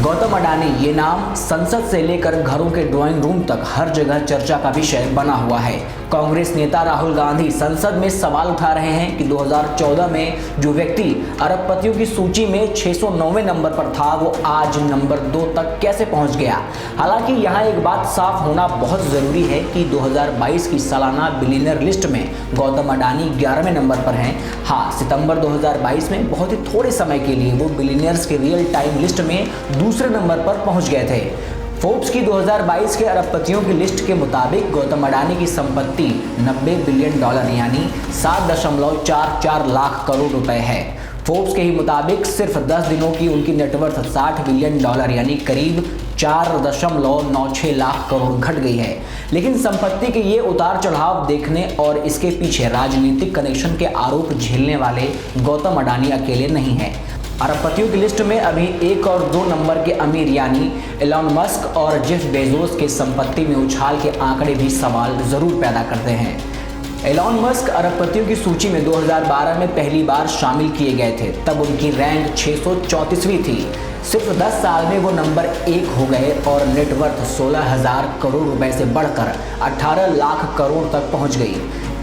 गौतम अडानी ये नाम संसद से लेकर घरों के ड्राइंग रूम तक हर जगह चर्चा का विषय बना हुआ है। कांग्रेस नेता राहुल गांधी संसद में सवाल उठा रहे हैं कि 2014 में जो व्यक्ति अरबपतियों की सूची में 609वें नंबर पर था वो आज नंबर 2 तक कैसे पहुंच गया। हालांकि यहाँ एक बात साफ होना बहुत जरूरी है कि 2022 की सालाना बिलियनर लिस्ट में गौतम अडानी 11वें नंबर पर हैं। हाँ, सितंबर 2022 में बहुत ही थोड़े समय के लिए वो बिलियनर्स के रियल टाइम लिस्ट में दूसरे नंबर पर पहुंच गए थे। फोर्ब्स की 2022 के अरबपतियों की लिस्ट के मुताबिक गौतम अडानी की संपत्ति $90 बिलियन यानी 7.44 लाख करोड़ रुपए है। फोर्ब्स के ही मुताबिक सिर्फ 10 दिनों की उनकी नेटवर्थ $60 बिलियन यानी करीब 4.96 लाख करोड़ घट गई है। लेकिन संपत्ति के ये उतार चढ़ाव देखने और इसके पीछे राजनीतिक कनेक्शन के आरोप झेलने वाले गौतम अडानी अकेले नहीं हैं। अरबपतियों की लिस्ट में अभी 1 और 2 नंबर के अमीर यानी एलॉन मस्क और जेफ बेजोस के संपत्ति में उछाल के आंकड़े भी सवाल जरूर पैदा करते हैं। एलॉन मस्क अरबपतियों की सूची में 2012 में पहली बार शामिल किए गए थे, तब उनकी रैंक 634वीं थी। सिर्फ 10 साल में वो नंबर 1 हो गए और नेटवर्थ 16,000 करोड़ रुपए से बढ़कर 18 लाख करोड़ तक पहुंच गई।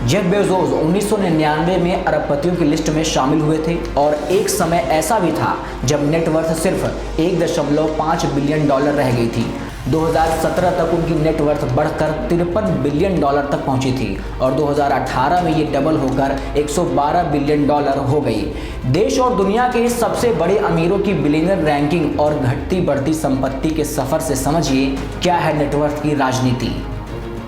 जेफ बेजोस 1999 में अरबपतियों की लिस्ट में शामिल हुए थे और एक समय ऐसा भी था जब नेटवर्थ सिर्फ 1.5 बिलियन डॉलर रह गई थी। 2017 तक उनकी नेटवर्थ बढ़कर $53 बिलियन तक पहुंची थी और 2018 में ये डबल होकर $112 बिलियन हो गई। देश और दुनिया के सबसे बड़े अमीरों की बिलियनर रैंकिंग और घटती बढ़ती संपत्ति के सफर से समझिए क्या है नेटवर्थ की राजनीति।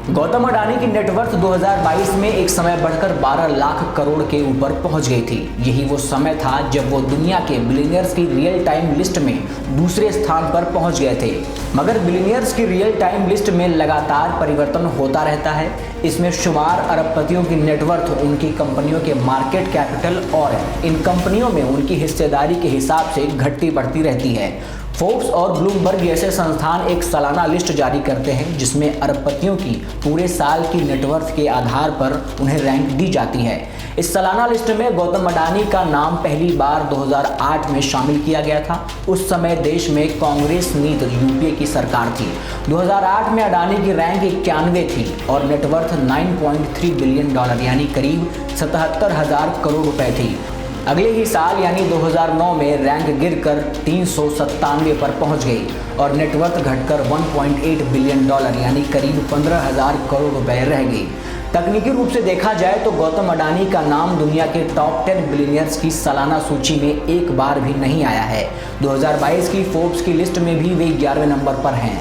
गौतम अडानी की नेटवर्थ 2022 में एक समय बढ़कर 12 लाख करोड़ के ऊपर पहुंच गई थी। यही वो समय था जब वो दुनिया के बिलियनियर्स की रियल टाइम लिस्ट में दूसरे स्थान पर पहुंच गए थे। मगर बिलियनियर्स की रियल टाइम लिस्ट में लगातार परिवर्तन होता रहता है। इसमें शुमार अरबपतियों की नेटवर्थ उनकी कंपनियों के मार्केट कैपिटल और इन कंपनियों में उनकी हिस्सेदारी के हिसाब से घटती बढ़ती रहती है। फोर्ब्स और ब्लूमबर्ग जैसे संस्थान एक सालाना लिस्ट जारी करते हैं जिसमें अरबपतियों की पूरे साल की नेटवर्थ के आधार पर उन्हें रैंक दी जाती है। इस सालाना लिस्ट में गौतम अडानी का नाम पहली बार 2008 में शामिल किया गया था। उस समय देश में कांग्रेस नीत यूपीए की सरकार थी। 2008 में अडानी की रैंक 91 थी और नेटवर्थ $9.3 बिलियन यानी करीब 77,000 करोड़ रुपए थी। अगले ही साल यानी 2009 में रैंक गिरकर 397 पर पहुंच गई और नेटवर्थ घटकर $1.8 बिलियन यानी करीब 15,000 करोड़ रुपए रह गई। तकनीकी रूप से देखा जाए तो गौतम अडानी का नाम दुनिया के टॉप 10 बिलियनियर्स की सालाना सूची में एक बार भी नहीं आया है। 2022 की फोर्ब्स की लिस्ट में भी वे 11वें नंबर पर हैं।